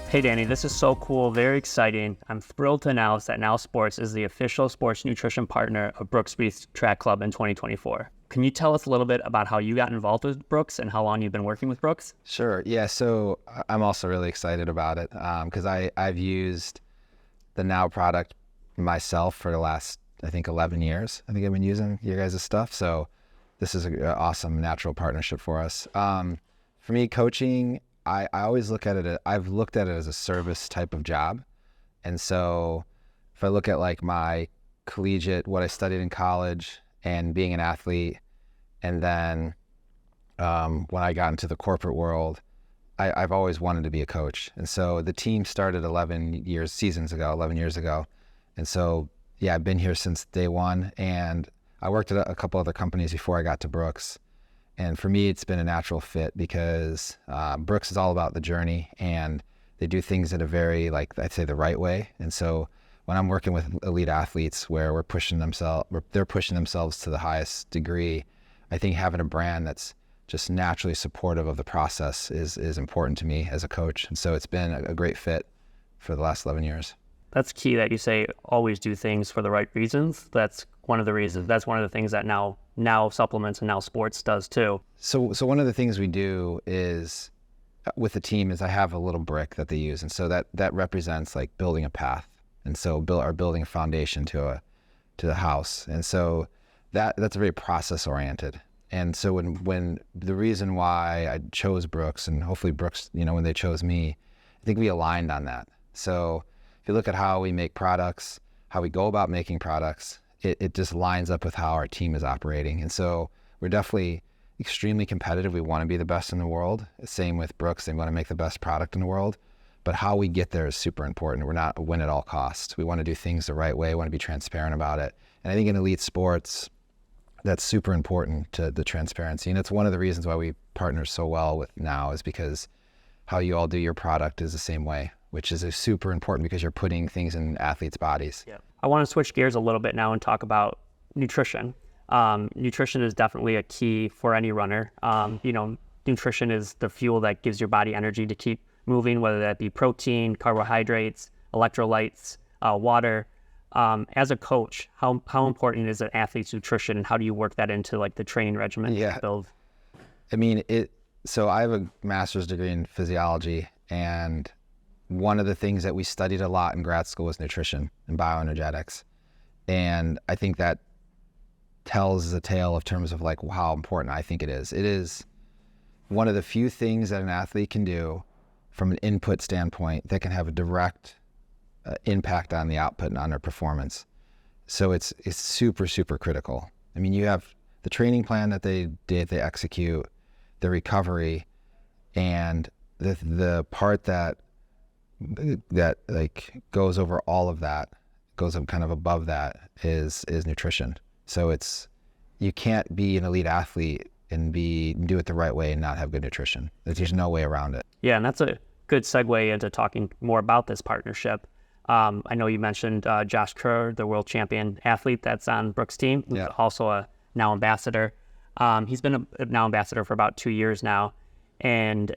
Hey Danny, this is so cool, very exciting. I'm thrilled to announce that Now Sports is the official sports nutrition partner of Brooks Beach Track Club in 2024. Can you tell us a little bit about how you got involved with Brooks and how long you've been working with Brooks? Sure. Yeah. So I'm also really excited about it because I've used the Now product myself for the last, I think, 11 years. I think I've been using your guys' stuff. So this is an awesome natural partnership for us. For me, coaching, I always look at it, I've looked at it as a service type of job. And so if I look at like my collegiate, what I studied in college and being an athlete, and then when I got into the corporate world, I've always wanted to be a coach. And so the team started 11 years ago. And so, yeah, I've been here since day one. And I worked at a couple other companies before I got to Brooks. And for me, it's been a natural fit because Brooks is all about the journey, and they do things in a very, like, I'd say, the right way. And so when I'm working with elite athletes where they're pushing themselves to the highest degree, I think having a brand that's just naturally supportive of the process is important to me as a coach. And so it's been a great fit for the last 11 years. That's key that you say always do things for the right reasons. That's one of the reasons. That's one of the things that now supplements and Now Sports does too. So one of the things we do is with the team is I have a little brick that they use. And so that represents like building a path. And so building a foundation to the house. And so that's very process oriented. And so when the reason why I chose Brooks, and hopefully Brooks, when they chose me, I think we aligned on that. So if you look at how we make products, how we go about making products, it just lines up with how our team is operating. And so we're definitely extremely competitive. We want to be the best in the world. Same with Brooks. They want to make the best product in the world. But how we get there is super important. We're not a win at all costs. We want to do things the right way. We want to be transparent about it. And I think in elite sports, that's super important, to the transparency. And it's one of the reasons why we partner so well with Now, is because how you all do your product is the same way, which is super important because you're putting things in athletes' bodies. Yeah. I want to switch gears a little bit now and talk about nutrition. Nutrition is definitely a key for any runner. Nutrition is the fuel that gives your body energy to keep moving, whether that be protein, carbohydrates, electrolytes, water. As a coach, how important is an athlete's nutrition, and how do you work that into like the training regimen to build? I mean, so I have a master's degree in physiology, and one of the things that we studied a lot in grad school was nutrition and bioenergetics. And I think that tells the tale of terms of like how important I think it is. It is one of the few things that an athlete can do from an input standpoint that can have a direct impact on the output and on their performance. So it's super, super critical. I mean, you have the training plan that they execute, the recovery, and the part that like goes over all of that, goes up kind of above that, is nutrition. So you can't be an elite athlete and do it the right way and not have good nutrition. There's no way around it. Yeah, and that's a good segue into talking more about this partnership. I know you mentioned Josh Kerr, the world champion athlete that's on Brooks' team, who's also a Now ambassador. He's been a Now ambassador for about 2 years now. And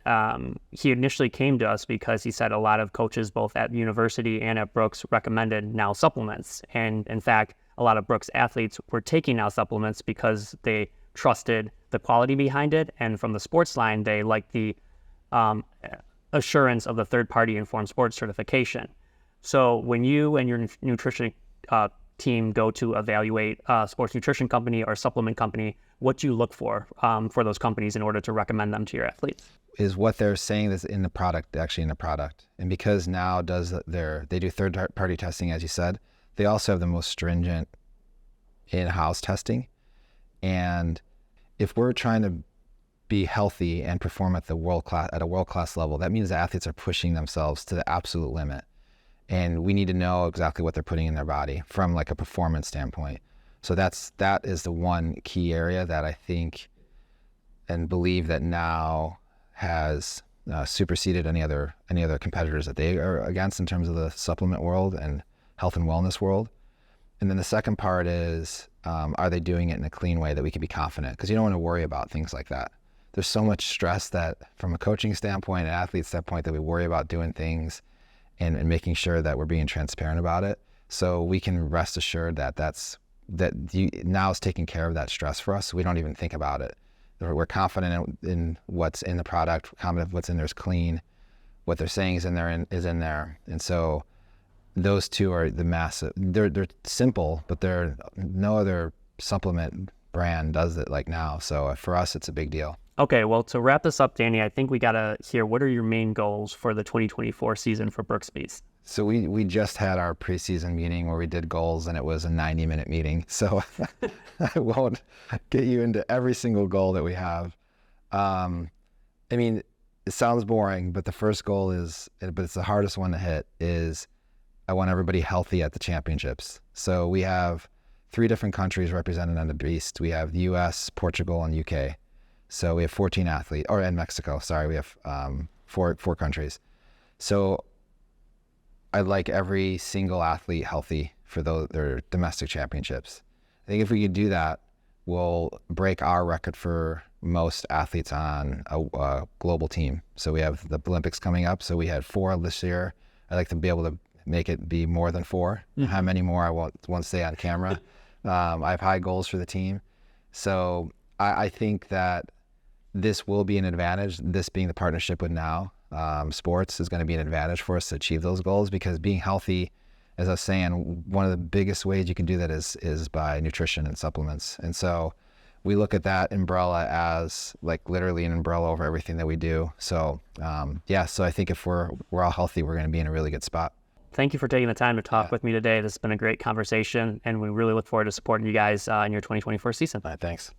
he initially came to us because he said a lot of coaches, both at university and at Brooks, recommended Now supplements. And in fact, a lot of Brooks athletes were taking Now supplements because they trusted the quality behind it. And from the sports line, they liked the assurance of the third-party informed sports certification. So when you and your nutrition team go to evaluate a sports nutrition company or supplement company, what do you look for those companies in order to recommend them to your athletes? Is what they're saying that's in the product, actually in the product. And because Now they do third-party testing, as you said, they also have the most stringent in-house testing. And if we're trying to be healthy and perform at a world-class level, that means the athletes are pushing themselves to the absolute limit. And we need to know exactly what they're putting in their body from like a performance standpoint. So that is the one key area that I think and believe that Now has superseded any other competitors that they are against in terms of the supplement world and health and wellness world. And then the second part is, are they doing it in a clean way that we can be confident? Because you don't want to worry about things like that. there's so much stress that from a coaching standpoint and athlete standpoint that we worry about doing things and making sure that we're being transparent about it. So we can rest assured that now is taking care of that stress for us. So we don't even think about it. We're confident in what's in the product, confident what's in there is clean, what they're saying is in there. And so those two are the massive, they're simple, but no other supplement brand does it like now. So for us, it's a big deal. Okay, well, to wrap this up, Danny, I think we got to hear, what are your main goals for the 2024 season for Brooks Beast? So we just had our preseason meeting where we did goals, and it was a 90-minute meeting. So I won't get you into every single goal that we have. I mean, it sounds boring, but the first goal but it's the hardest one to hit, is I want everybody healthy at the championships. So we have 3 different countries represented on the Beast. We have the U.S., Portugal, and UK. So we have 14 athletes, and Mexico, sorry, we have four countries. So I'd like every single athlete healthy for their domestic championships. I think if we could do that, we'll break our record for most athletes on a global team. So we have the Olympics coming up. So we had 4 this year. I'd like to be able to make it be more than 4. Mm-hmm. How many more, I won't say on camera. I have high goals for the team. So I think that this will be an advantage. This being the partnership with Now Sports is going to be an advantage for us to achieve those goals, because being healthy, as I was saying, one of the biggest ways you can do that is by nutrition and supplements. And so we look at that umbrella as like literally an umbrella over everything that we do. So so I think if we're all healthy, we're going to be in a really good spot. Thank you for taking the time to talk with me today. This has been a great conversation, and we really look forward to supporting you guys in your 2024 season. All right, thanks.